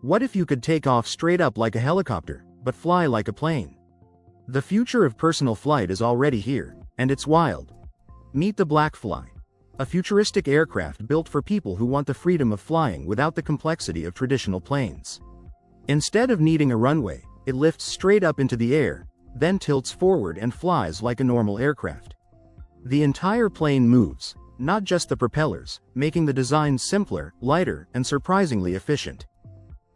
What if you could take off straight up like a helicopter, but fly like a plane? The future of personal flight is already here, and it's wild. Meet the Blackfly, a futuristic aircraft built for people who want the freedom of flying without the complexity of traditional planes. Instead of needing a runway, it lifts straight up into the air, then tilts forward and flies like a normal aircraft. The entire plane moves, not just the propellers, making the design simpler, lighter, and surprisingly efficient.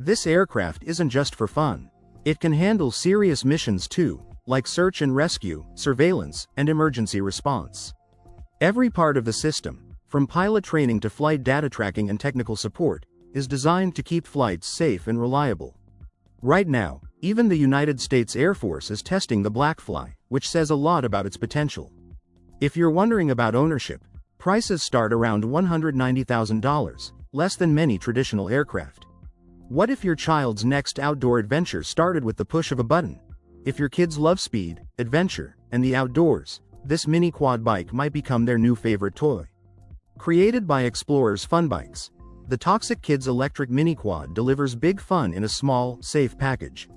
This aircraft isn't just for fun. It can handle serious missions too, like search and rescue, surveillance, and emergency response. Every part of the system, from pilot training to flight data tracking and technical support, is designed to keep flights safe and reliable. Right now, even the United States Air Force is testing the Blackfly, which says a lot about its potential. If you're wondering about ownership, prices start around $190,000, less than many traditional aircraft. What if your child's next outdoor adventure started with the push of a button? If your kids love speed, adventure, and the outdoors, this mini quad bike might become their new favorite toy. Created by Explorers Fun Bikes, the Toxic Kids electric mini quad delivers big fun in a small, safe package.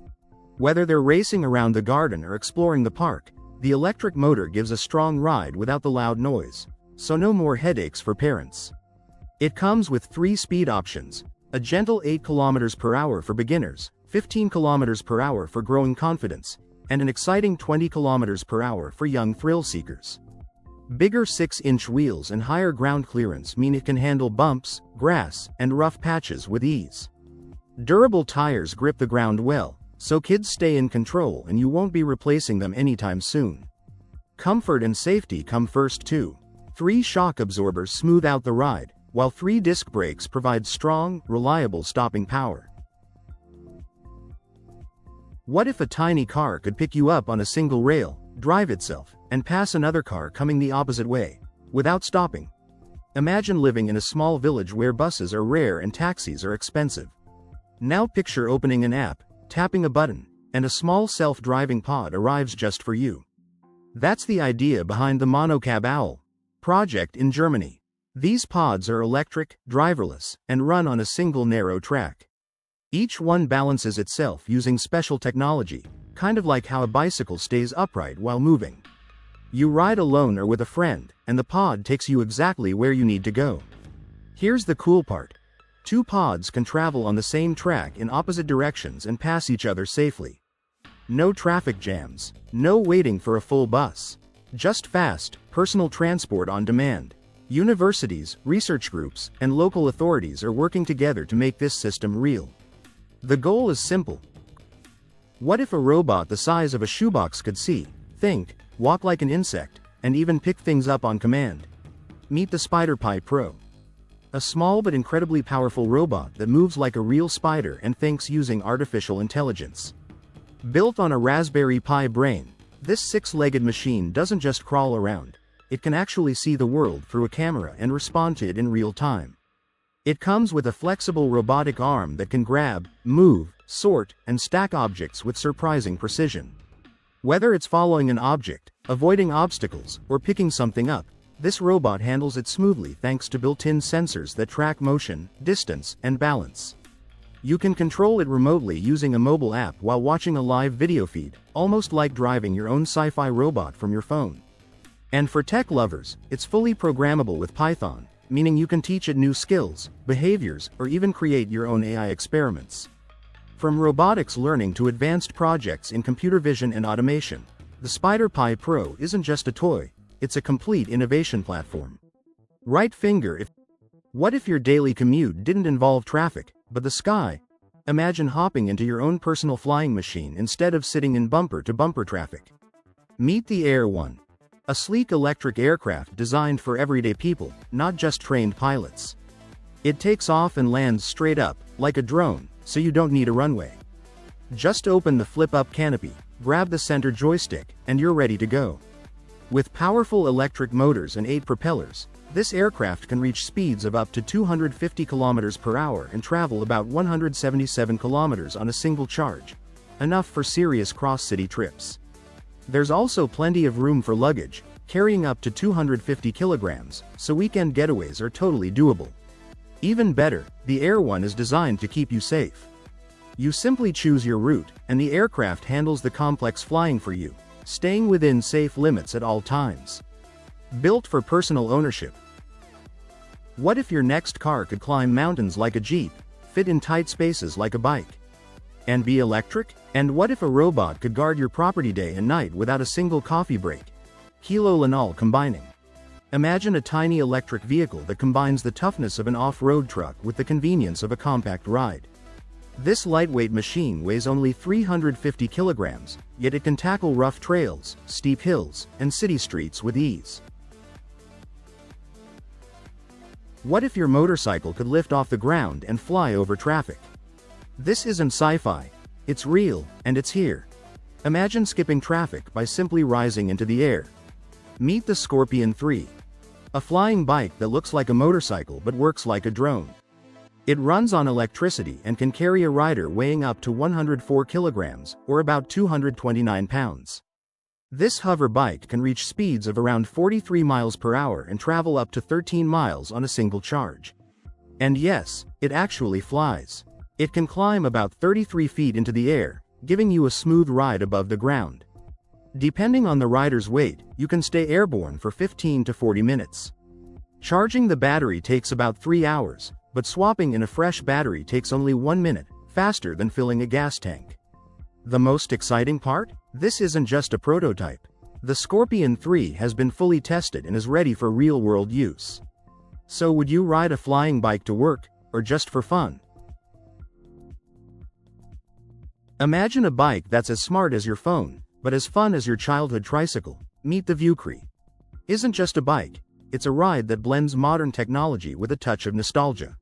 Whether they're racing around the garden or exploring the park, the electric motor gives a strong ride without the loud noise, so no more headaches for parents. It comes with 3 speed options: a gentle 8 km per hour for beginners, 15 km per hour for growing confidence, and an exciting 20 km per hour for young thrill seekers. Bigger 6-inch wheels and higher ground clearance mean it can handle bumps, grass, and rough patches with ease. Durable tires grip the ground well, so kids stay in control and you won't be replacing them anytime soon. Comfort and safety come first too. 3 shock absorbers smooth out the ride, while 3 disc brakes provide strong, reliable stopping power. What if a tiny car could pick you up on a single rail, drive itself, and pass another car coming the opposite way, without stopping? Imagine living in a small village where buses are rare and taxis are expensive. Now picture opening an app, tapping a button, and a small self-driving pod arrives just for you. That's the idea behind the Monocab Owl project in Germany. These pods are electric, driverless, and run on a single narrow track. Each one balances itself using special technology, kind of like how a bicycle stays upright while moving. You ride alone or with a friend, and the pod takes you exactly where you need to go. Here's the cool part. 2 pods can travel on the same track in opposite directions and pass each other safely. No traffic jams, no waiting for a full bus. Just fast, personal transport on demand. Universities, research groups, and local authorities are working together to make this system real. The goal is simple. What if a robot the size of a shoebox could see, think, walk like an insect, and even pick things up on command? Meet the SpiderPi Pro. A small but incredibly powerful robot that moves like a real spider and thinks using artificial intelligence. Built on a Raspberry Pi brain, this 6-legged machine doesn't just crawl around. It can actually see the world through a camera and respond to it in real time. It comes with a flexible robotic arm that can grab, move, sort, and stack objects with surprising precision. Whether it's following an object, avoiding obstacles, or picking something up, this robot handles it smoothly thanks to built-in sensors that track motion, distance, and balance. You can control it remotely using a mobile app while watching a live video feed, almost like driving your own sci-fi robot from your phone. And for tech lovers, it's fully programmable with Python, meaning you can teach it new skills, behaviors, or even create your own AI experiments. From robotics learning to advanced projects in computer vision and automation, the SpiderPi Pro isn't just a toy, it's a complete innovation platform. Right finger if. What if your daily commute didn't involve traffic, but the sky? Imagine hopping into your own personal flying machine instead of sitting in bumper-to-bumper traffic. Meet the Air One, a sleek electric aircraft designed for everyday people, not just trained pilots. It takes off and lands straight up, like a drone, so you don't need a runway. Just open the flip-up canopy, grab the center joystick, and you're ready to go. With powerful electric motors and 8 propellers, this aircraft can reach speeds of up to 250 km per hour and travel about 177 km on a single charge, enough for serious cross-city trips. There's also plenty of room for luggage, carrying up to 250 kilograms, so weekend getaways are totally doable. Even better, the Air One is designed to keep you safe. You simply choose your route, and the aircraft handles the complex flying for you, staying within safe limits at all times. Built for personal ownership. What if your next car could climb mountains like a Jeep, fit in tight spaces like a bike, and be electric? And what if a robot could guard your property day and night without a single coffee break? Kilo Lanol combining. Imagine a tiny electric vehicle that combines the toughness of an off-road truck with the convenience of a compact ride. This lightweight machine weighs only 350 kilograms, yet it can tackle rough trails, steep hills, and city streets with ease. What if your motorcycle could lift off the ground and fly over traffic? This isn't sci-fi, it's real, and it's here. Imagine skipping traffic by simply rising into the air. Meet the Scorpion 3. A flying bike that looks like a motorcycle but works like a drone. It runs on electricity and can carry a rider weighing up to 104 kilograms, or about 229 pounds. This hover bike can reach speeds of around 43 miles per hour and travel up to 13 miles on a single charge. And yes, it actually flies. It can climb about 33 feet into the air, giving you a smooth ride above the ground. Depending on the rider's weight, you can stay airborne for 15 to 40 minutes. Charging the battery takes about 3 hours, but swapping in a fresh battery takes only 1 minute, faster than filling a gas tank. The most exciting part? This isn't just a prototype. The Scorpion 3 has been fully tested and is ready for real-world use. So would you ride a flying bike to work, or just for fun? Imagine a bike that's as smart as your phone, but as fun as your childhood tricycle. Meet the Viewcree. Isn't just a bike, it's a ride that blends modern technology with a touch of nostalgia.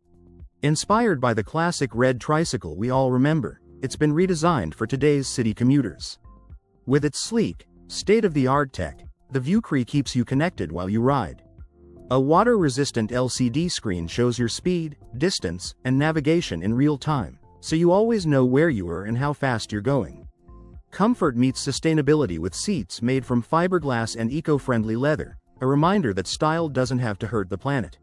Inspired by the classic red tricycle we all remember, it's been redesigned for today's city commuters. With its sleek, state-of-the-art tech, the Viewcree keeps you connected while you ride. A water-resistant LCD screen shows your speed, distance, and navigation in real time, so you always know where you are and how fast you're going. Comfort meets sustainability with seats made from fiberglass and eco-friendly leather, a reminder that style doesn't have to hurt the planet.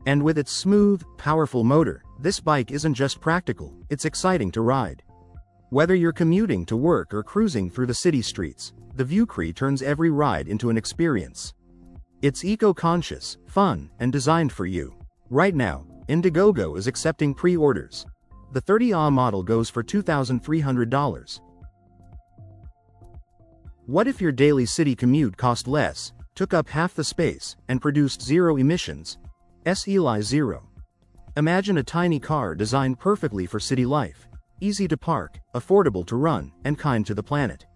And with its smooth, powerful motor, this bike isn't just practical, it's exciting to ride. Whether you're commuting to work or cruising through the city streets, the Viewcree turns every ride into an experience. It's eco-conscious, fun, and designed for you. Right now, Indiegogo is accepting pre-orders. The 30Ah model goes for $2,300. What if your daily city commute cost less, took up half the space, and produced zero emissions? Eli Zero. Imagine a tiny car designed perfectly for city life, easy to park, affordable to run, and kind to the planet.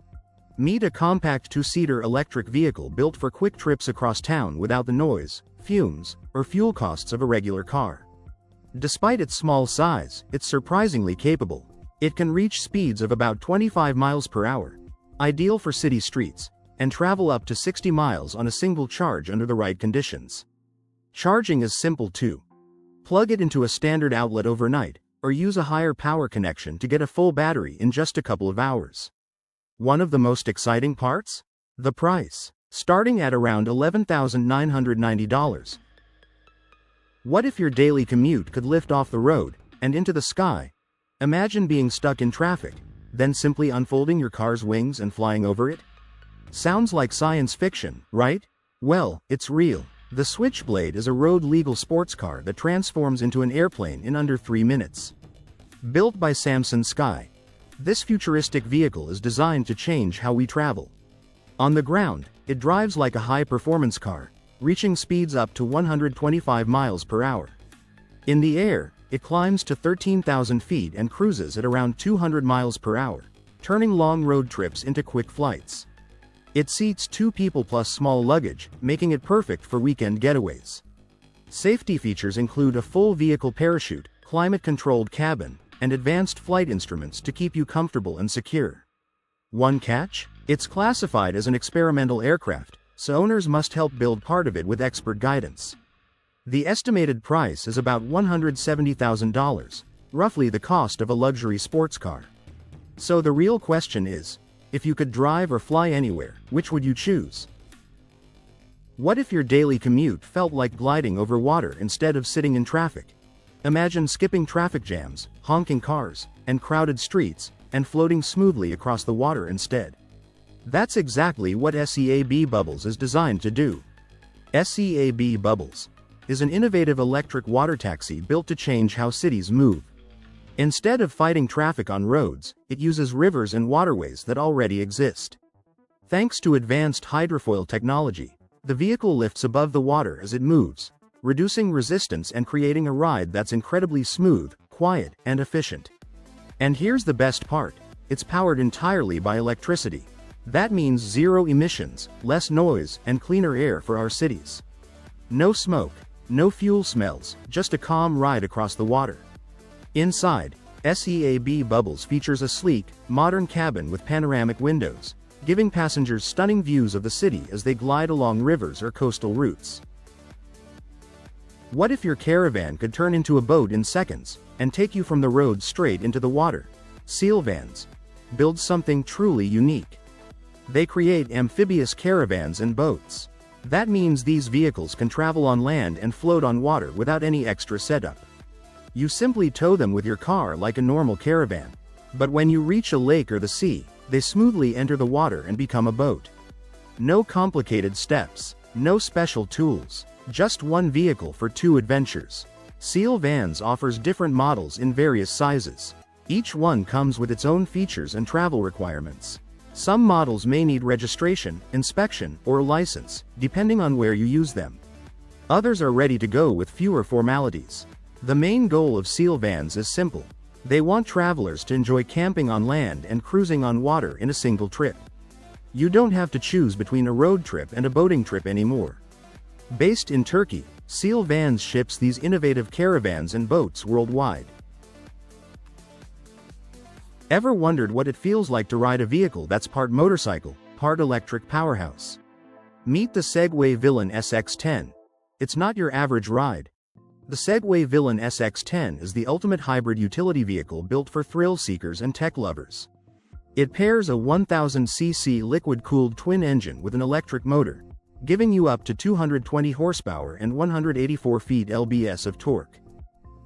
Meet a compact two-seater electric vehicle built for quick trips across town without the noise, fumes, or fuel costs of a regular car. Despite its small size, it's surprisingly capable. It can reach speeds of about 25 miles per hour, ideal for city streets, and travel up to 60 miles on a single charge under the right conditions. Charging is simple too. Plug it into a standard outlet overnight, or use a higher power connection to get a full battery in just a couple of hours. One of the most exciting parts? The price. Starting at around $11,990. What if your daily commute could lift off the road and into the sky? Imagine being stuck in traffic, then simply unfolding your car's wings and flying over it? Sounds like science fiction, right? Well, it's real. The Switchblade is a road-legal sports car that transforms into an airplane in under 3 minutes. Built by Samsung Sky, this futuristic vehicle is designed to change how we travel. On the ground, it drives like a high-performance car, reaching speeds up to 125 miles per hour. In the air, it climbs to 13,000 feet and cruises at around 200 miles per hour, turning long road trips into quick flights. It seats 2 people plus small luggage, making it perfect for weekend getaways. Safety features include a full vehicle parachute, climate-controlled cabin, and advanced flight instruments to keep you comfortable and secure. One catch? It's classified as an experimental aircraft, so owners must help build part of it with expert guidance. The estimated price is about $170,000, roughly the cost of a luxury sports car. So the real question is, if you could drive or fly anywhere, which would you choose? What if your daily commute felt like gliding over water instead of sitting in traffic? Imagine skipping traffic jams, honking cars, and crowded streets, and floating smoothly across the water instead. That's exactly what SEAB Bubbles is designed to do. SEAB Bubbles is an innovative electric water taxi built to change how cities move. Instead of fighting traffic on roads, it uses rivers and waterways that already exist. Thanks to advanced hydrofoil technology, the vehicle lifts above the water as it moves, reducing resistance and creating a ride that's incredibly smooth, quiet, and efficient. And here's the best part: it's powered entirely by electricity. That means zero emissions, less noise, and cleaner air for our cities. No smoke, no fuel smells, just a calm ride across the water. Inside, SEAB Bubbles features a sleek, modern cabin with panoramic windows, giving passengers stunning views of the city as they glide along rivers or coastal routes. What if your caravan could turn into a boat in seconds, and take you from the road straight into the water? Sealvans build something truly unique. They create amphibious caravans and boats. That means these vehicles can travel on land and float on water without any extra setup. You simply tow them with your car like a normal caravan. But when you reach a lake or the sea, they smoothly enter the water and become a boat. No complicated steps, no special tools, just one vehicle for two adventures. Sealvans offers different models in various sizes. Each one comes with its own features and travel requirements. Some models may need registration, inspection, or license, depending on where you use them. Others are ready to go with fewer formalities. The main goal of Sealvans is simple. They want travelers to enjoy camping on land and cruising on water in a single trip. You don't have to choose between a road trip and a boating trip anymore. Based in Turkey, Sealvans ships these innovative caravans and boats worldwide. Ever wondered what it feels like to ride a vehicle that's part motorcycle, part electric powerhouse? Meet the Segway Villain SX10. It's not your average ride. The Segway Villain SX10 is the ultimate hybrid utility vehicle built for thrill seekers and tech lovers. It pairs a 1000cc liquid-cooled twin engine with an electric motor, giving you up to 220 horsepower and 184 feet lbs of torque.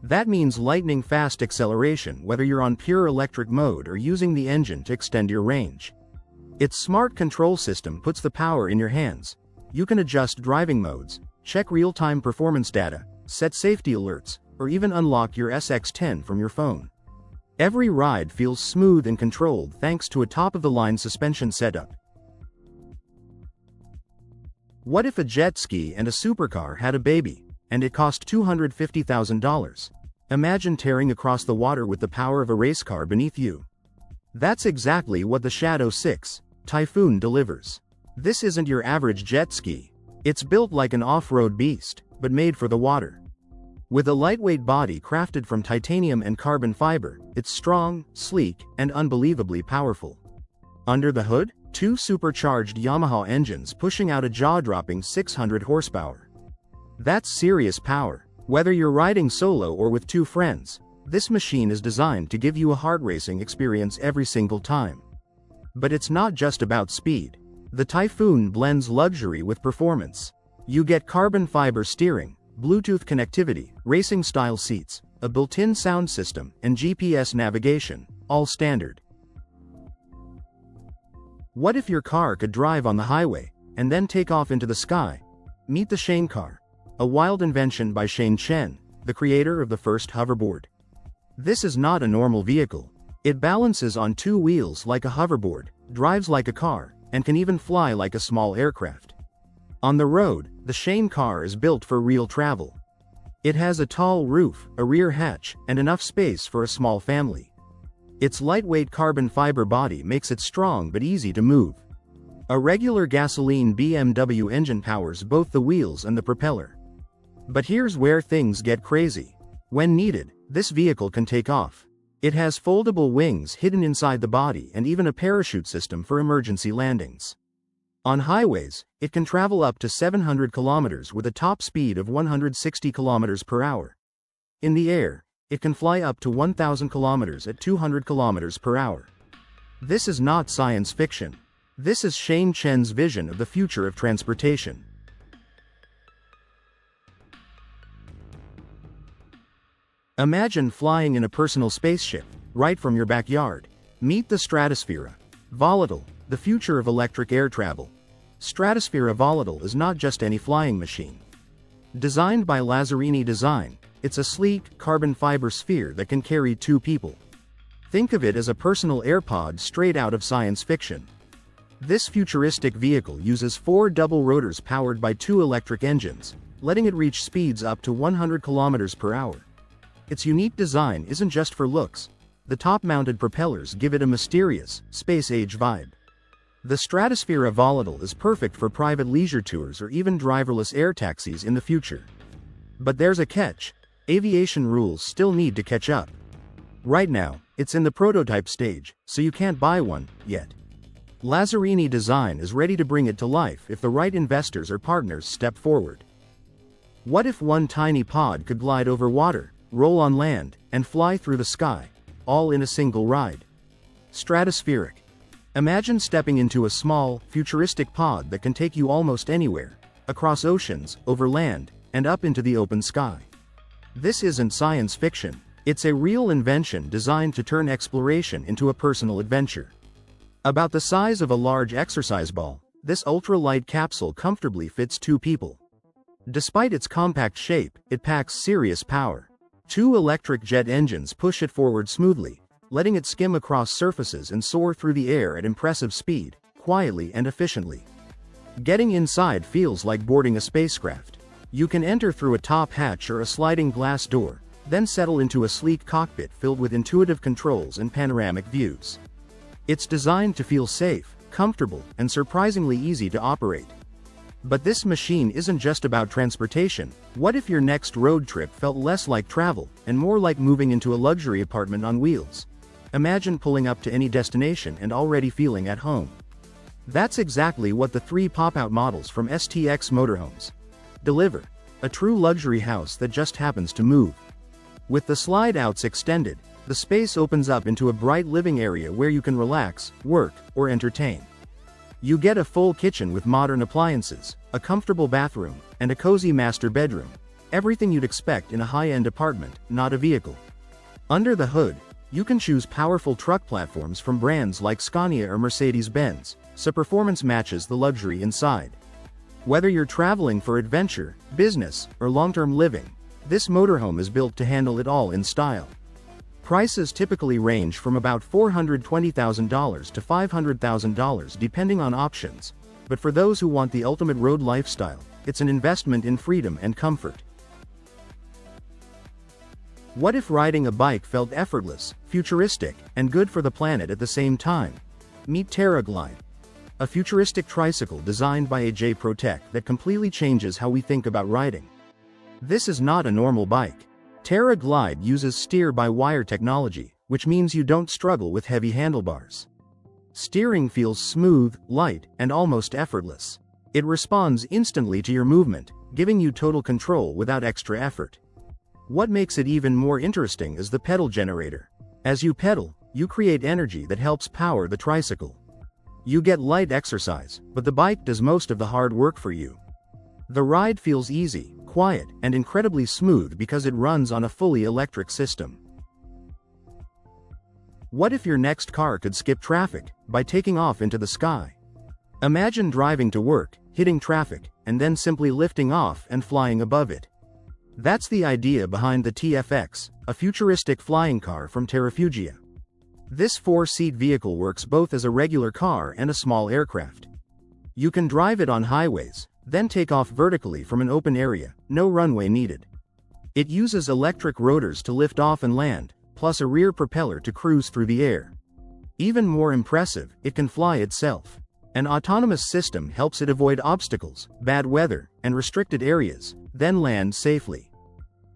That means lightning-fast acceleration whether you're on pure electric mode or using the engine to extend your range. Its smart control system puts the power in your hands. You can adjust driving modes, check real-time performance data, set safety alerts, or even unlock your SX10 from your phone. Every ride feels smooth and controlled thanks to a top-of-the-line suspension setup. What if a jet ski and a supercar had a baby, and it cost $250,000? Imagine tearing across the water with the power of a race car beneath you. That's exactly what the Shadow 6 Typhoon delivers. This isn't your average jet ski. It's built like an off-road beast, but made for the water. With a lightweight body crafted from titanium and carbon fiber, it's strong, sleek, and unbelievably powerful. Under the hood, two supercharged Yamaha engines pushing out a jaw-dropping 600 horsepower. That's serious power. Whether you're riding solo or with two friends, this machine is designed to give you a heart-racing experience every single time. But it's not just about speed. The Typhoon blends luxury with performance. You get carbon fiber steering, Bluetooth connectivity, racing-style seats, a built-in sound system, and GPS navigation, all standard. What if your car could drive on the highway, and then take off into the sky? Meet the Shane Car, a wild invention by Shane Chen, the creator of the first hoverboard. This is not a normal vehicle. It balances on two wheels like a hoverboard, drives like a car, and can even fly like a small aircraft. On the road, the Shane Car is built for real travel. It has a tall roof, a rear hatch, and enough space for a small family. Its lightweight carbon fiber body makes it strong but easy to move. A regular gasoline BMW engine powers both the wheels and the propeller. But here's where things get crazy. When needed, this vehicle can take off. It has foldable wings hidden inside the body and even a parachute system for emergency landings. On highways, it can travel up to 700 kilometers with a top speed of 160 kilometers per hour. In the air, it can fly up to 1,000 kilometers at 200 kilometers per hour. This is not science fiction. This is Shane Chen's vision of the future of transportation. Imagine flying in a personal spaceship, right from your backyard. Meet the Stratosphere. Volatile, the future of electric air travel. Stratosphere Volatile is not just any flying machine. Designed by Lazzarini Design, it's a sleek, carbon fiber sphere that can carry 2 people. Think of it as a personal AirPod straight out of science fiction. This futuristic vehicle uses 4 double rotors powered by 2 electric engines, letting it reach speeds up to 100 km per hour. Its unique design isn't just for looks. The top-mounted propellers give it a mysterious, space-age vibe. The Stratosphere Volatile is perfect for private leisure tours or even driverless air taxis in the future. But there's a catch. Aviation rules still need to catch up. Right now, it's in the prototype stage, so you can't buy one yet. Lazzarini Design is ready to bring it to life if the right investors or partners step forward. What if one tiny pod could glide over water, roll on land, and fly through the sky, all in a single ride? Stratospheric. Imagine stepping into a small, futuristic pod that can take you almost anywhere, across oceans, over land, and up into the open sky. This isn't science fiction. It's a real invention designed to turn exploration into a personal adventure. About the size of a large exercise ball, this ultra-light capsule comfortably fits 2 people. Despite its compact shape, it packs serious power. 2 electric jet engines push it forward smoothly, letting it skim across surfaces and soar through the air at impressive speed, quietly and efficiently. Getting inside feels like boarding a spacecraft. You can enter through a top hatch or a sliding glass door, then settle into a sleek cockpit filled with intuitive controls and panoramic views. It's designed to feel safe, comfortable, and surprisingly easy to operate. But this machine isn't just about transportation. What if your next road trip felt less like travel, and more like moving into a luxury apartment on wheels? Imagine pulling up to any destination and already feeling at home. That's exactly what the 3 pop-out models from STX Motorhomes deliver. A true luxury house that just happens to move. With the slide-outs extended, the space opens up into a bright living area where you can relax, work, or entertain. You get a full kitchen with modern appliances, a comfortable bathroom, and a cozy master bedroom. Everything you'd expect in a high-end apartment, not a vehicle. Under the hood, you can choose powerful truck platforms from brands like Scania or Mercedes-Benz, so performance matches the luxury inside. Whether you're traveling for adventure, business, or long-term living, this motorhome is built to handle it all in style. Prices typically range from about $420,000 to $500,000 depending on options, but for those who want the ultimate road lifestyle, it's an investment in freedom and comfort. What if riding a bike felt effortless, futuristic, and good for the planet at the same time? Meet TerraGlide, a futuristic tricycle designed by AJ Protec that completely changes how we think about riding. This is not a normal bike. TerraGlide uses steer-by-wire technology, which means you don't struggle with heavy handlebars. Steering feels smooth, light, and almost effortless. It responds instantly to your movement, giving you total control without extra effort. What makes it even more interesting is the pedal generator. As you pedal, you create energy that helps power the tricycle. You get light exercise, but the bike does most of the hard work for you. The ride feels easy, quiet, and incredibly smooth because it runs on a fully electric system. What if your next car could skip traffic by taking off into the sky? Imagine driving to work, hitting traffic, and then simply lifting off and flying above it. That's the idea behind the TFX, a futuristic flying car from Terrafugia. This 4-seat vehicle works both as a regular car and a small aircraft. You can drive it on highways, then take off vertically from an open area, no runway needed. It uses electric rotors to lift off and land, plus a rear propeller to cruise through the air. Even more impressive, it can fly itself. An autonomous system helps it avoid obstacles, bad weather, and restricted areas, then land safely.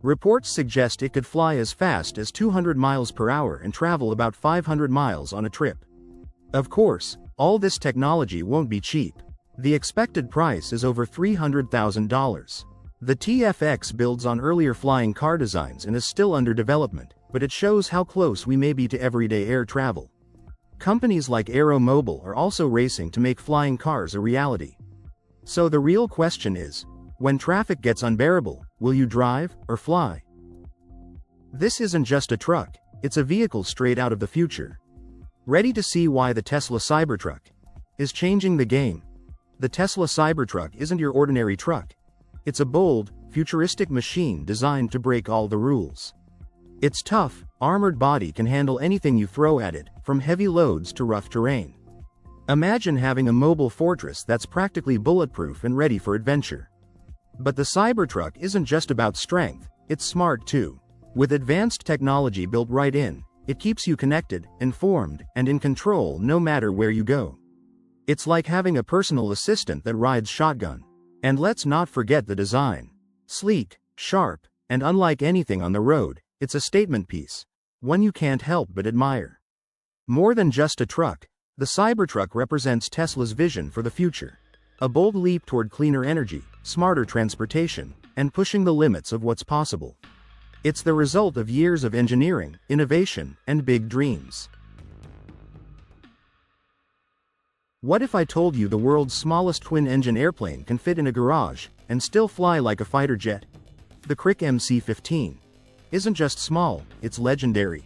Reports suggest it could fly as fast as 200 miles per hour and travel about 500 miles on a trip. Of course, all this technology won't be cheap. The expected price is over $300,000. The TFX builds on earlier flying car designs and is still under development, but it shows how close we may be to everyday air travel. Companies like AeroMobile are also racing to make flying cars a reality. So the real question is, when traffic gets unbearable, will you drive or fly? This isn't just a truck, It's a vehicle straight out of the future. Ready to see why the Tesla Cybertruck is changing the game? The Tesla Cybertruck isn't your ordinary truck. It's a bold, futuristic machine designed to break all the rules. Its tough, armored body can handle anything you throw at it, from heavy loads to rough terrain. Imagine having a mobile fortress that's practically bulletproof and ready for adventure. But the Cybertruck isn't just about strength, it's smart too. With advanced technology built right in, it keeps you connected, informed, and in control no matter where you go. It's like having a personal assistant that rides shotgun. And let's not forget the design. Sleek, sharp, and unlike anything on the road, it's a statement piece. One you can't help but admire. More than just a truck, the Cybertruck represents Tesla's vision for the future. A bold leap toward cleaner energy, smarter transportation, and pushing the limits of what's possible. It's the result of years of engineering, innovation, and big dreams. What if I told you the world's smallest twin-engine airplane can fit in a garage and still fly like a fighter jet? The Crick MC-15 isn't just small, it's legendary.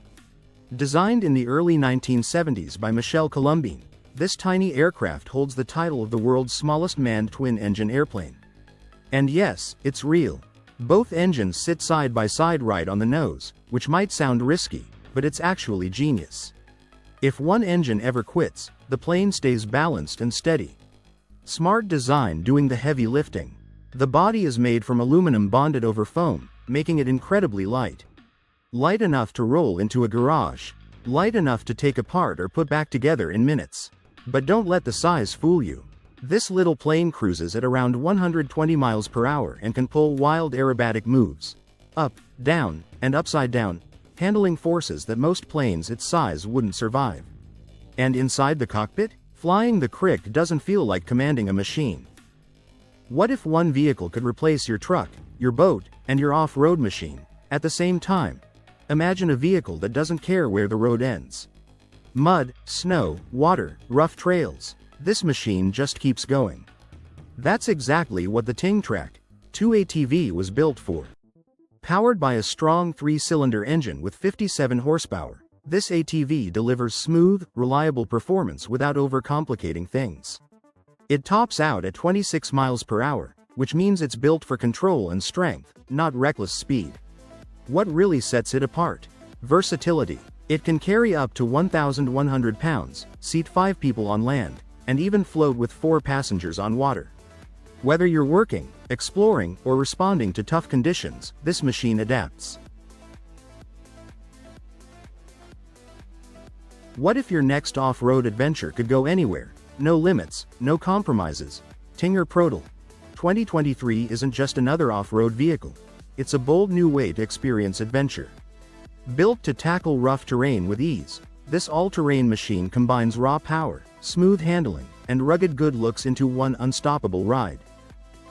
Designed in the early 1970s by Michel Colombin, this tiny aircraft holds the title of the world's smallest manned twin-engine airplane. And yes, it's real. Both engines sit side by side right on the nose, which might sound risky, but it's actually genius. If one engine ever quits, the plane stays balanced and steady. Smart design doing the heavy lifting. The body is made from aluminum bonded over foam, making it incredibly light. Light enough to roll into a garage. Light enough to take apart or put back together in minutes. But don't let the size fool you. This little plane cruises at around 120 miles per hour and can pull wild aerobatic moves. Up, down, and upside down, handling forces that most planes its size wouldn't survive. And inside the cockpit, flying the Crick doesn't feel like commanding a machine. What if one vehicle could replace your truck, your boat, and your off-road machine at the same time? Imagine a vehicle that doesn't care where the road ends. Mud, snow, water, rough trails. This machine just keeps going. That's exactly what the Tingtrack 2 ATV was built for. Powered by a strong 3-cylinder engine with 57 horsepower, this ATV delivers smooth, reliable performance without overcomplicating things. It tops out at 26 miles per hour, which means it's built for control and strength, not reckless speed. What really sets it apart? Versatility. It can carry up to 1,100 pounds, seat 5 people on land, and even float with 4 passengers on water. Whether you're working, exploring, or responding to tough conditions, this machine adapts. What if your next off-road adventure could go anywhere? No limits, no compromises. Tinger Protel 2023 isn't just another off-road vehicle. It's a bold new way to experience adventure. Built to tackle rough terrain with ease, this all-terrain machine combines raw power, smooth handling, and rugged good looks into one unstoppable ride.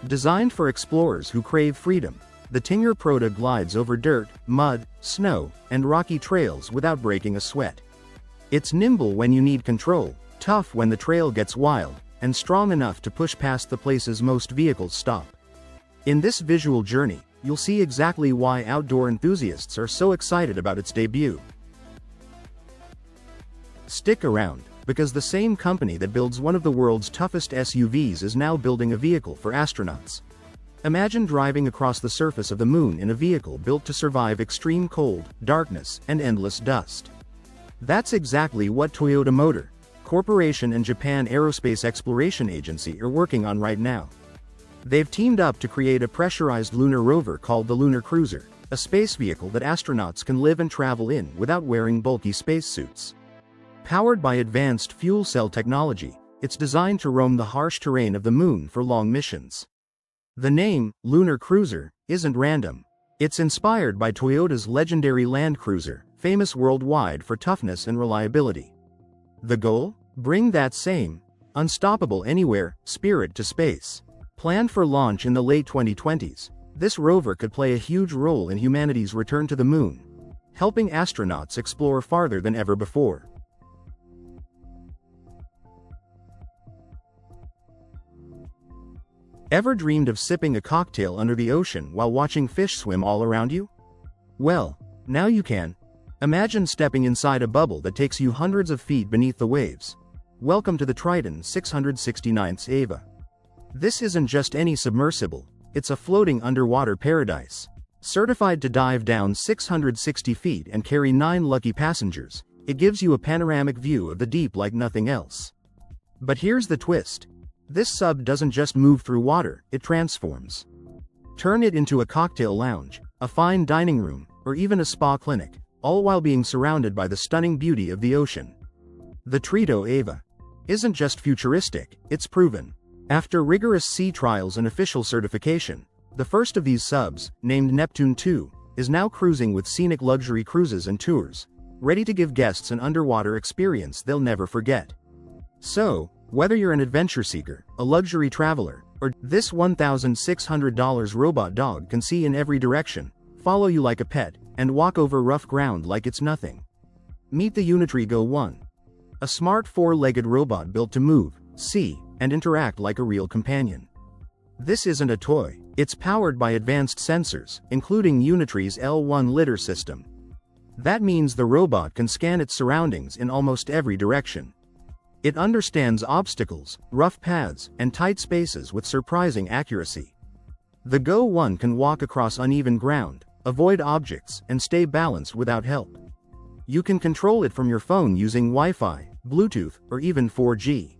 Designed for explorers who crave freedom, the Tinger Protel glides over dirt, mud, snow, and rocky trails without breaking a sweat. It's nimble when you need control, tough when the trail gets wild, and strong enough to push past the places most vehicles stop. In this visual journey, you'll see exactly why outdoor enthusiasts are so excited about its debut. Stick around, because the same company that builds one of the world's toughest SUVs is now building a vehicle for astronauts. Imagine driving across the surface of the moon in a vehicle built to survive extreme cold, darkness, and endless dust. That's exactly what Toyota Motor Corporation and Japan Aerospace Exploration Agency are working on right now. They've teamed up to create a pressurized lunar rover called the Lunar Cruiser, a space vehicle that astronauts can live and travel in without wearing bulky spacesuits. Powered by advanced fuel cell technology, it's designed to roam the harsh terrain of the moon for long missions. The name, Lunar Cruiser, isn't random. It's inspired by Toyota's legendary Land Cruiser, famous worldwide for toughness and reliability. The goal? Bring that same, unstoppable anywhere, spirit to space. Planned for launch in the late 2020s, this rover could play a huge role in humanity's return to the moon, helping astronauts explore farther than ever before. Ever dreamed of sipping a cocktail under the ocean while watching fish swim all around you? Well, now you can. Imagine stepping inside a bubble that takes you hundreds of feet beneath the waves. Welcome to the Triton 669th Ava. This isn't just any submersible, it's a floating underwater paradise. Certified to dive down 660 feet and carry 9 lucky passengers, it gives you a panoramic view of the deep like nothing else. But here's the twist. This sub doesn't just move through water, it transforms. Turn it into a cocktail lounge, a fine dining room, or even a spa clinic, all while being surrounded by the stunning beauty of the ocean. The Triton Ava isn't just futuristic, it's proven. After rigorous sea trials and official certification, the first of these subs, named Neptune 2, is now cruising with scenic luxury cruises and tours, ready to give guests an underwater experience they'll never forget. So, whether you're an adventure seeker, a luxury traveler, or this $1,600 robot dog can see in every direction, follow you like a pet, and walk over rough ground like it's nothing. Meet the Unitrigo 1. A smart 4-legged robot built to move, see, and interact like a real companion. This isn't a toy, it's powered by advanced sensors, including Unitri's L1 lidar system. That means the robot can scan its surroundings in almost every direction. It understands obstacles, rough paths, and tight spaces with surprising accuracy. The Go 1 can walk across uneven ground, avoid objects, and stay balanced without help. You can control it from your phone using Wi-Fi, Bluetooth, or even 4G.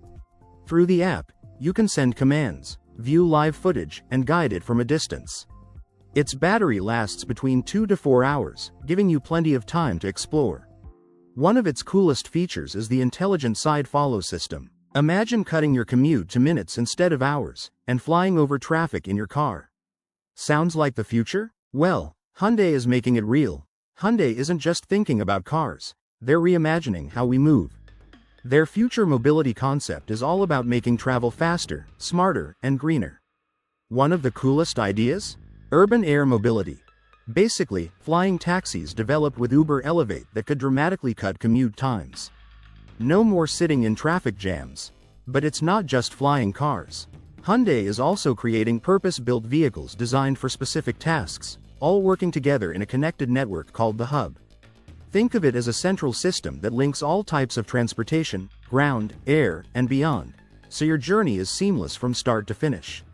Through the app, you can send commands, view live footage, and guide it from a distance. Its battery lasts between 2 to 4 hours, giving you plenty of time to explore. One of its coolest features is the intelligent side follow system. Imagine cutting your commute to minutes instead of hours, and flying over traffic in your car. Sounds like the future? Well, Hyundai is making it real. Hyundai isn't just thinking about cars, they're reimagining how we move. Their future mobility concept is all about making travel faster, smarter, and greener. One of the coolest ideas? Urban air mobility. Basically, flying taxis developed with Uber Elevate that could dramatically cut commute times. No more sitting in traffic jams. But it's not just flying cars. Hyundai is also creating purpose-built vehicles designed for specific tasks, all working together in a connected network called the Hub. Think of it as a central system that links all types of transportation, ground, air, and beyond, so your journey is seamless from start to finish.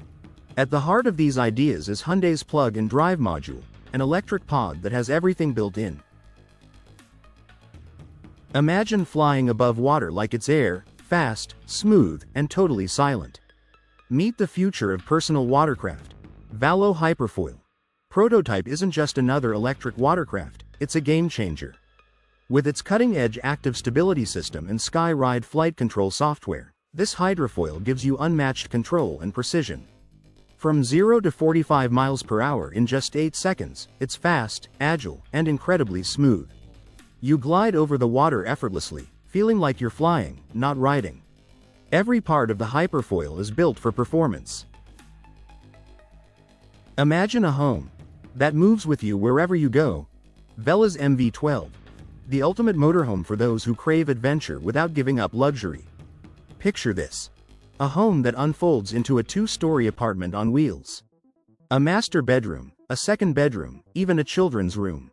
At the heart of these ideas is Hyundai's plug-and-drive module, an electric pod that has everything built in. Imagine flying above water like it's air, fast, smooth, and totally silent. Meet the future of personal watercraft. Valo Hyperfoil. Prototype isn't just another electric watercraft, it's a game-changer. With its cutting-edge active stability system and SkyRide flight control software, this hydrofoil gives you unmatched control and precision. From 0 to 45 miles per hour in just 8 seconds, it's fast, agile, and incredibly smooth. You glide over the water effortlessly, feeling like you're flying, not riding. Every part of the Hyperfoil is built for performance. Imagine a home that moves with you wherever you go. Vella's MV12. The ultimate motorhome for those who crave adventure without giving up luxury. Picture this. A home that unfolds into a 2-story apartment on wheels. A master bedroom, a second bedroom, even a children's room.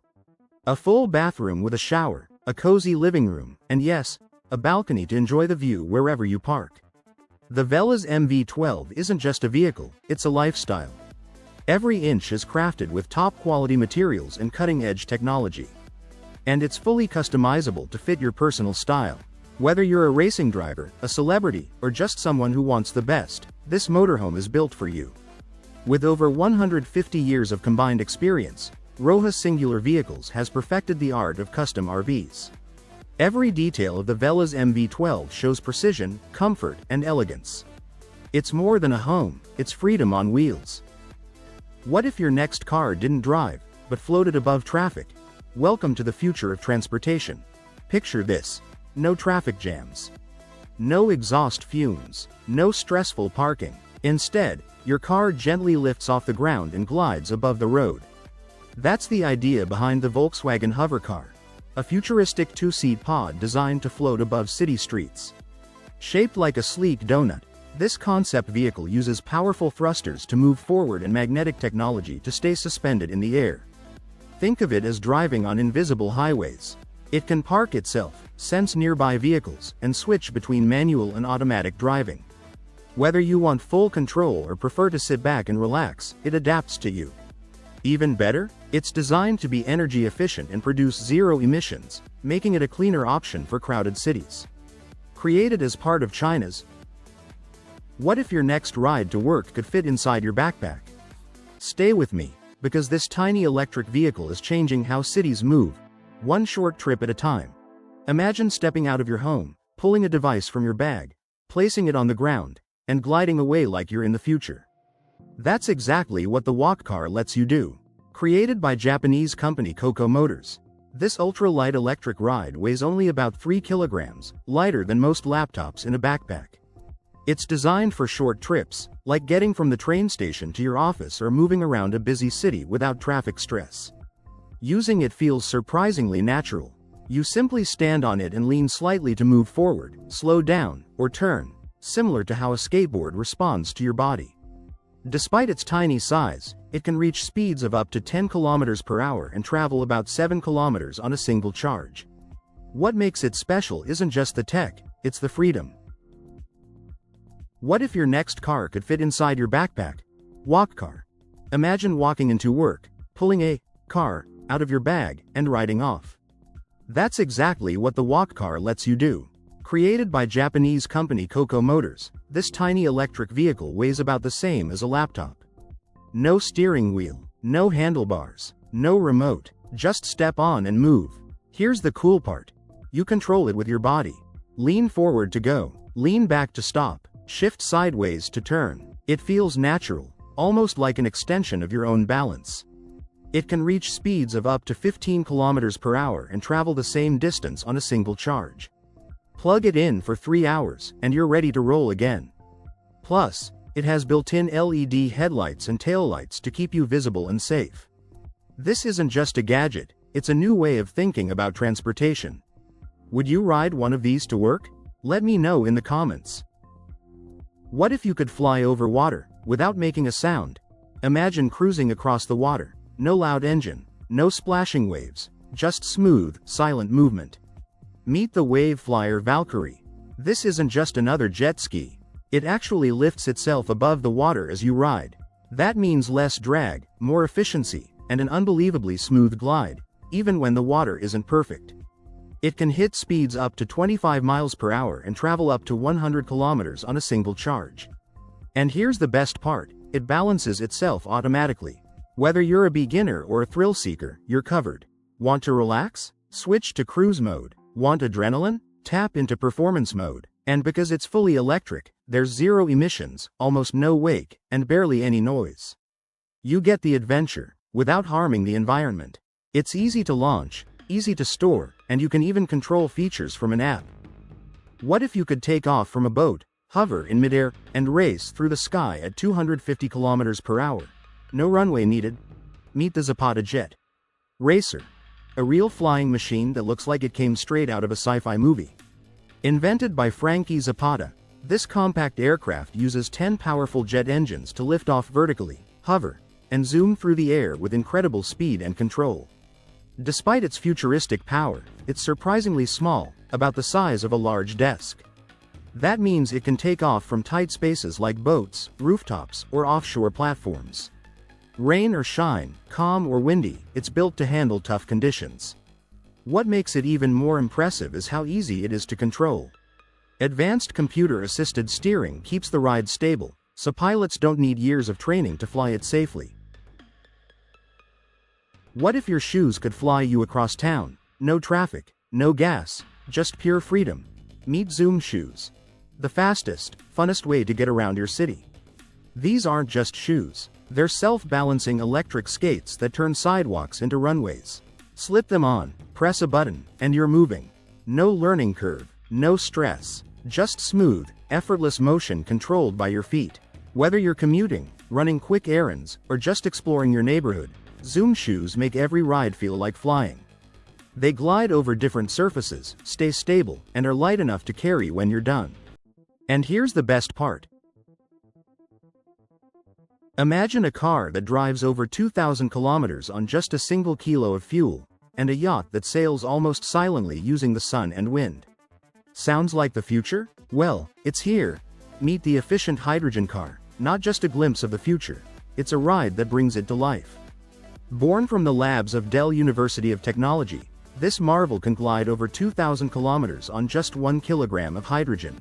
A full bathroom with a shower, a cozy living room, and yes, a balcony to enjoy the view wherever you park. The Vella's MV12 isn't just a vehicle, it's a lifestyle. Every inch is crafted with top-quality materials and cutting-edge technology. And it's fully customizable to fit your personal style. Whether you're a racing driver, a celebrity, or just someone who wants the best, this motorhome is built for you. With over 150 years of combined experience, Roha Singular Vehicles has perfected the art of custom RVs. Every detail of the Vella's MV12 shows precision, comfort, and elegance. It's more than a home, it's freedom on wheels. What if your next car didn't drive, but floated above traffic? Welcome to the future of transportation. Picture this. No traffic jams. No exhaust fumes. No stressful parking. Instead, your car gently lifts off the ground and glides above the road. That's the idea behind the Volkswagen Hovercar, a futuristic 2-seat pod designed to float above city streets. Shaped like a sleek donut, this concept vehicle uses powerful thrusters to move forward and magnetic technology to stay suspended in the air. Think of it as driving on invisible highways. It can park itself, sense nearby vehicles, and switch between manual and automatic driving. Whether you want full control or prefer to sit back and relax, it adapts to you. Even better, it's designed to be energy efficient and produce zero emissions, making it a cleaner option for crowded cities. Created as part of China's. What if your next ride to work could fit inside your backpack? Stay with me, because this tiny electric vehicle is changing how cities move, one short trip at a time. Imagine stepping out of your home, pulling a device from your bag, placing it on the ground, and gliding away like you're in the future. That's exactly what the Walk Car lets you do. Created by Japanese company Coco Motors, this ultra-light electric ride weighs only about 3 kilograms, lighter than most laptops in a backpack. It's designed for short trips, like getting from the train station to your office or moving around a busy city without traffic stress. Using it feels surprisingly natural. You simply stand on it and lean slightly to move forward, slow down, or turn, similar to how a skateboard responds to your body. Despite its tiny size, it can reach speeds of up to 10 kilometers per hour and travel about 7 kilometers on a single charge. What makes it special isn't just the tech, it's the freedom. What if your next car could fit inside your backpack? Walk Car. Imagine walking into work, pulling a car out of your bag, and riding off. That's exactly what the Walk Car lets you do. Created by Japanese company Coco Motors, this tiny electric vehicle weighs about the same as a laptop. No steering wheel, no handlebars, no remote, just step on and move. Here's the cool part. You control it with your body. Lean forward to go, lean back to stop, shift sideways to turn. It feels natural, almost like an extension of your own balance. It can reach speeds of up to 15 kilometers per hour and travel the same distance on a single charge. Plug it in for 3 hours, and you're ready to roll again. Plus, it has built-in LED headlights and taillights to keep you visible and safe. This isn't just a gadget, it's a new way of thinking about transportation. Would you ride one of these to work? Let me know in the comments. What if you could fly over water, without making a sound? Imagine cruising across the water, no loud engine, no splashing waves, just smooth, silent movement. Meet the Wave Flyer Valkyrie. This isn't just another jet ski. It actually lifts itself above the water as you ride. That means less drag, more efficiency, and an unbelievably smooth glide, even when the water isn't perfect. It can hit speeds up to 25 miles per hour and travel up to 100 kilometers on a single charge. And here's the best part, it balances itself automatically. Whether you're a beginner or a thrill seeker, you're covered. Want to relax? Switch to cruise mode. Want adrenaline? Tap into performance mode. And because it's fully electric, there's zero emissions, almost no wake, and barely any noise. You get the adventure, without harming the environment. It's easy to launch, easy to store, and you can even control features from an app. What if you could take off from a boat, hover in midair, and race through the sky at 250 kilometers per hour? No runway needed. Meet the Zapata Jet Racer. A real flying machine that looks like it came straight out of a sci-fi movie. Invented by Frankie Zapata, this compact aircraft uses 10 powerful jet engines to lift off vertically, hover, and zoom through the air with incredible speed and control. Despite its futuristic power, it's surprisingly small, about the size of a large desk. That means it can take off from tight spaces like boats, rooftops, or offshore platforms. Rain or shine, calm or windy, it's built to handle tough conditions. What makes it even more impressive is how easy it is to control. Advanced computer-assisted steering keeps the ride stable, so pilots don't need years of training to fly it safely. What if your shoes could fly you across town? No traffic, no gas, just pure freedom. Meet Zoom Shoes. The fastest, funnest way to get around your city. These aren't just shoes. They're self-balancing electric skates that turn sidewalks into runways. Slip them on, press a button, and you're moving. No learning curve, no stress. Just smooth, effortless motion controlled by your feet. Whether you're commuting, running quick errands, or just exploring your neighborhood, Zoom Shoes make every ride feel like flying. They glide over different surfaces, stay stable, and are light enough to carry when you're done. And here's the best part. Imagine a car that drives over 2,000 kilometers on just a single kilo of fuel. and a yacht that sails almost silently using the sun and wind. Sounds like the future? Well, it's here. Meet the efficient hydrogen car, not just a glimpse of the future, it's a ride that brings it to life. Born from the labs of Dell University of Technology, this marvel can glide over 2,000 kilometers on just 1 kilogram of hydrogen.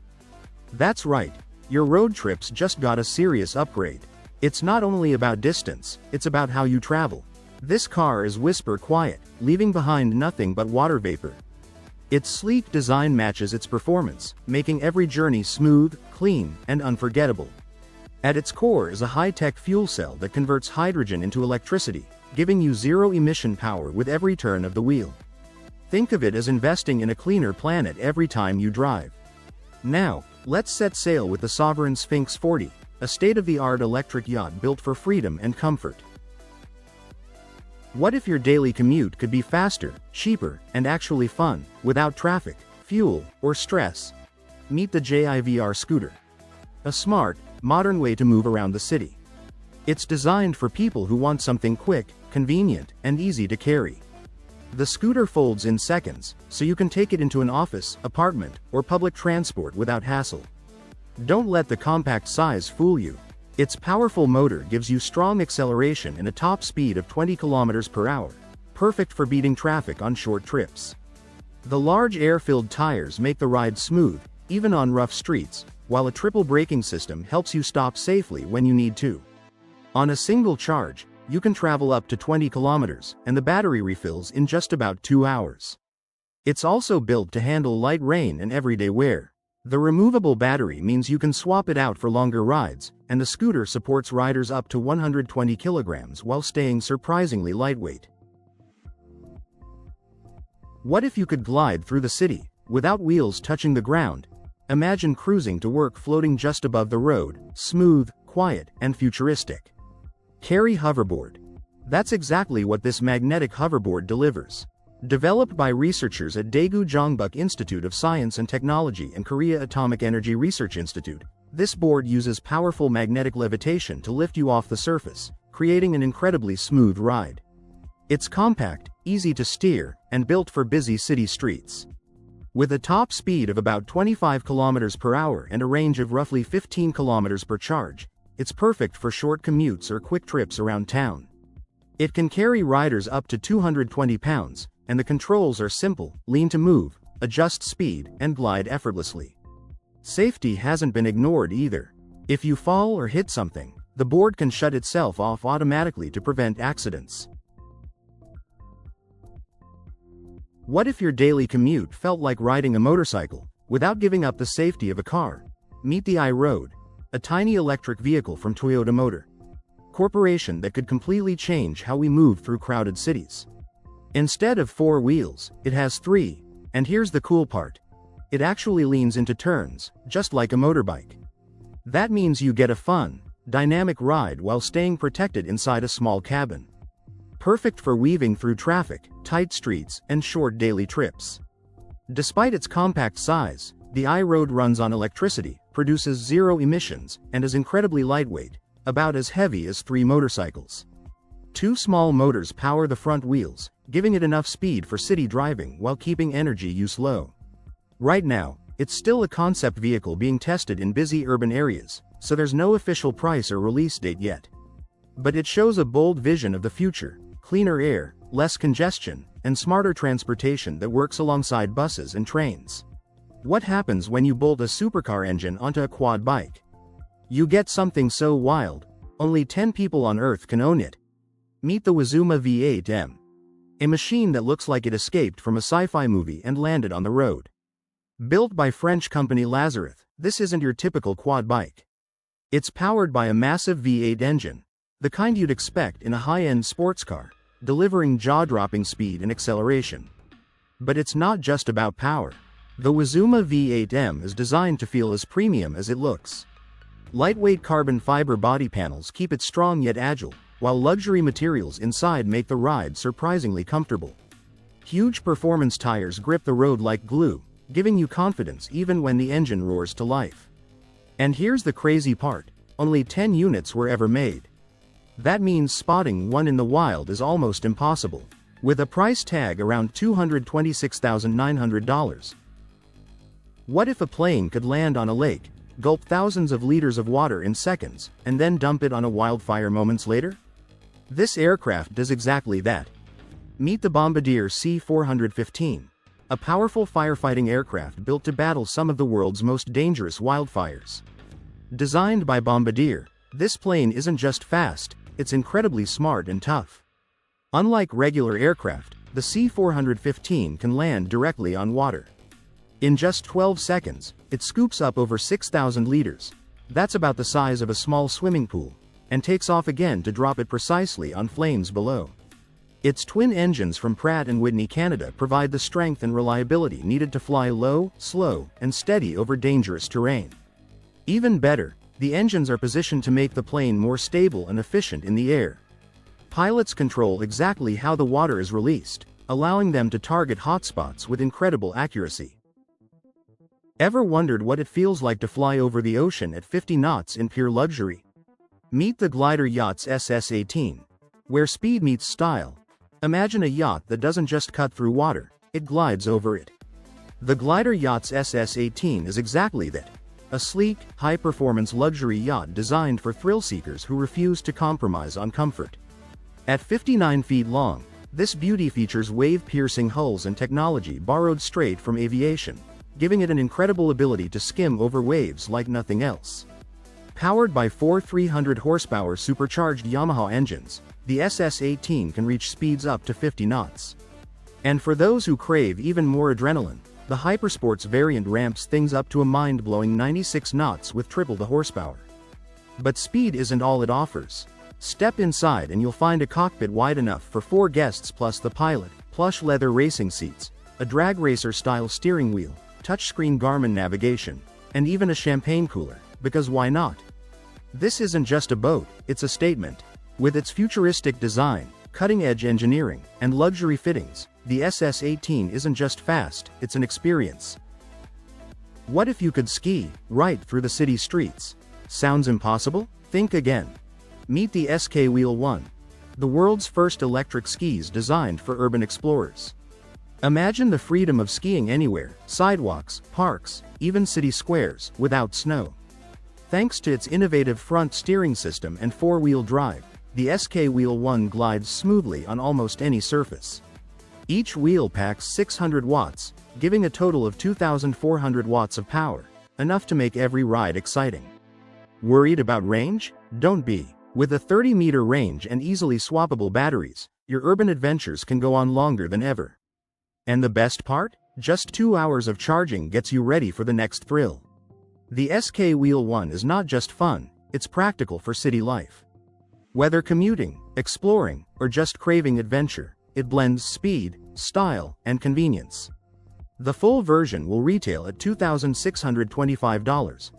That's right, your road trips just got a serious upgrade. It's not only about distance, it's about how you travel. This car is whisper quiet, leaving behind nothing but water vapor. Its sleek design matches its performance, making every journey smooth, clean, and unforgettable. At its core is a high-tech fuel cell that converts hydrogen into electricity, giving you zero-emission power with every turn of the wheel. Think of it as investing in a cleaner planet every time you drive. Now, let's set sail with the Sovereign Sphinx 40, a state-of-the-art electric yacht built for freedom and comfort. What if your daily commute could be faster, cheaper, and actually fun, without traffic, fuel, or stress? Meet the JIVR scooter. A smart, modern way to move around the city. It's designed for people who want something quick, convenient, and easy to carry. The scooter folds in seconds, so you can take it into an office, apartment, or public transport without hassle. Don't let the compact size fool you. Its powerful motor gives you strong acceleration and a top speed of 20 kilometers per hour, perfect for beating traffic on short trips. The large air-filled tires make the ride smooth, even on rough streets, while a triple braking system helps you stop safely when you need to. On a single charge, you can travel up to 20 kilometers, and the battery refills in just about 2 hours. It's also built to handle light rain and everyday wear. The removable battery means you can swap it out for longer rides, and the scooter supports riders up to 120 kilograms while staying surprisingly lightweight. What if you could glide through the city, without wheels touching the ground? Imagine cruising to work floating just above the road, smooth, quiet, and futuristic. Carry hoverboard. That's exactly what this magnetic hoverboard delivers. Developed by researchers at Daegu Jongbuk Institute of Science and Technology and Korea Atomic Energy Research Institute, this board uses powerful magnetic levitation to lift you off the surface, creating an incredibly smooth ride. It's compact, easy to steer, and built for busy city streets. With a top speed of about 25 kilometers per hour and a range of roughly 15 kilometers per charge, it's perfect for short commutes or quick trips around town. It can carry riders up to 220 pounds, and the controls are simple: lean to move, adjust speed, and glide effortlessly. Safety hasn't been ignored either. If you fall or hit something, the board can shut itself off automatically to prevent accidents. What if your daily commute felt like riding a motorcycle, without giving up the safety of a car? Meet the iRoad, a tiny electric vehicle from Toyota Motor Corporation that could completely change how we move through crowded cities. Instead of 4 wheels, it has 3, and here's the cool part. It actually leans into turns, just like a motorbike. That means you get a fun, dynamic ride while staying protected inside a small cabin. Perfect for weaving through traffic, tight streets, and short daily trips. Despite its compact size, the iRoad runs on electricity, produces zero emissions, and is incredibly lightweight, about as heavy as 3 motorcycles. 2 small motors power the front wheels, giving it enough speed for city driving while keeping energy use low. Right now, it's still a concept vehicle being tested in busy urban areas, so there's no official price or release date yet. But it shows a bold vision of the future: cleaner air, less congestion, and smarter transportation that works alongside buses and trains. What happens when you bolt a supercar engine onto a quad bike? You get something so wild, only 10 people on Earth can own it. Meet the Wazuma V8M. A machine that looks like it escaped from a sci-fi movie and landed on the road. Built by French company Lazareth, this isn't your typical quad bike. It's powered by a massive V8 engine, the kind you'd expect in a high-end sports car, delivering jaw-dropping speed and acceleration. But it's not just about power. The Wazuma V8M is designed to feel as premium as it looks. Lightweight carbon fiber body panels keep it strong yet agile, while luxury materials inside make the ride surprisingly comfortable. Huge performance tires grip the road like glue, giving you confidence even when the engine roars to life. And here's the crazy part: only 10 units were ever made. That means spotting one in the wild is almost impossible. with a price tag around $226,900. What if a plane could land on a lake, gulp thousands of liters of water in seconds, and then dump it on a wildfire moments later? This aircraft does exactly that. Meet the Bombardier C-415, a powerful firefighting aircraft built to battle some of the world's most dangerous wildfires. Designed by Bombardier, this plane isn't just fast, it's incredibly smart and tough. Unlike regular aircraft, the C-415 can land directly on water. In just 12 seconds, it scoops up over 6,000 liters. That's about the size of a small swimming pool, and takes off again to drop it precisely on flames below. Its twin engines from Pratt & Whitney Canada provide the strength and reliability needed to fly low, slow, and steady over dangerous terrain. Even better, the engines are positioned to make the plane more stable and efficient in the air. Pilots control exactly how the water is released, allowing them to target hotspots with incredible accuracy. Ever wondered what it feels like to fly over the ocean at 50 knots in pure luxury? Meet the glider yacht's SS-18, where speed meets style. Imagine a yacht that doesn't just cut through water, it glides over it. The glider yacht's SS-18 is exactly that. A sleek, high-performance luxury yacht designed for thrill-seekers who refuse to compromise on comfort. At 59 feet long, this beauty features wave-piercing hulls and technology borrowed straight from aviation, giving it an incredible ability to skim over waves like nothing else. Powered by four 300-horsepower supercharged Yamaha engines, the SS-18 can reach speeds up to 50 knots. And for those who crave even more adrenaline, the Hypersports variant ramps things up to a mind-blowing 96 knots with triple the horsepower. But speed isn't all it offers. Step inside and you'll find a cockpit wide enough for 4 guests plus the pilot, plush leather racing seats, a drag racer-style steering wheel, touchscreen Garmin navigation, and even a champagne cooler, because why not? This isn't just a boat, it's a statement. With its futuristic design, cutting-edge engineering, and luxury fittings, the SS-18 isn't just fast, it's an experience. What if you could ski right through the city streets? Sounds impossible? Think again. Meet the SK Wheel 1, the world's first electric skis designed for urban explorers. Imagine the freedom of skiing anywhere, sidewalks, parks, even city squares, without snow. Thanks to its innovative front steering system and 4-wheel drive, the SK Wheel 1 glides smoothly on almost any surface. Each wheel packs 600 watts, giving a total of 2,400 watts of power, enough to make every ride exciting. Worried about range? Don't be. With a 30-meter range and easily swappable batteries, your urban adventures can go on longer than ever. And the best part? Just 2 hours of charging gets you ready for the next thrill. The SK Wheel 1 is not just fun, it's practical for city life. Whether commuting, exploring, or just craving adventure, it blends speed, style, and convenience. The full version will retail at $2,625,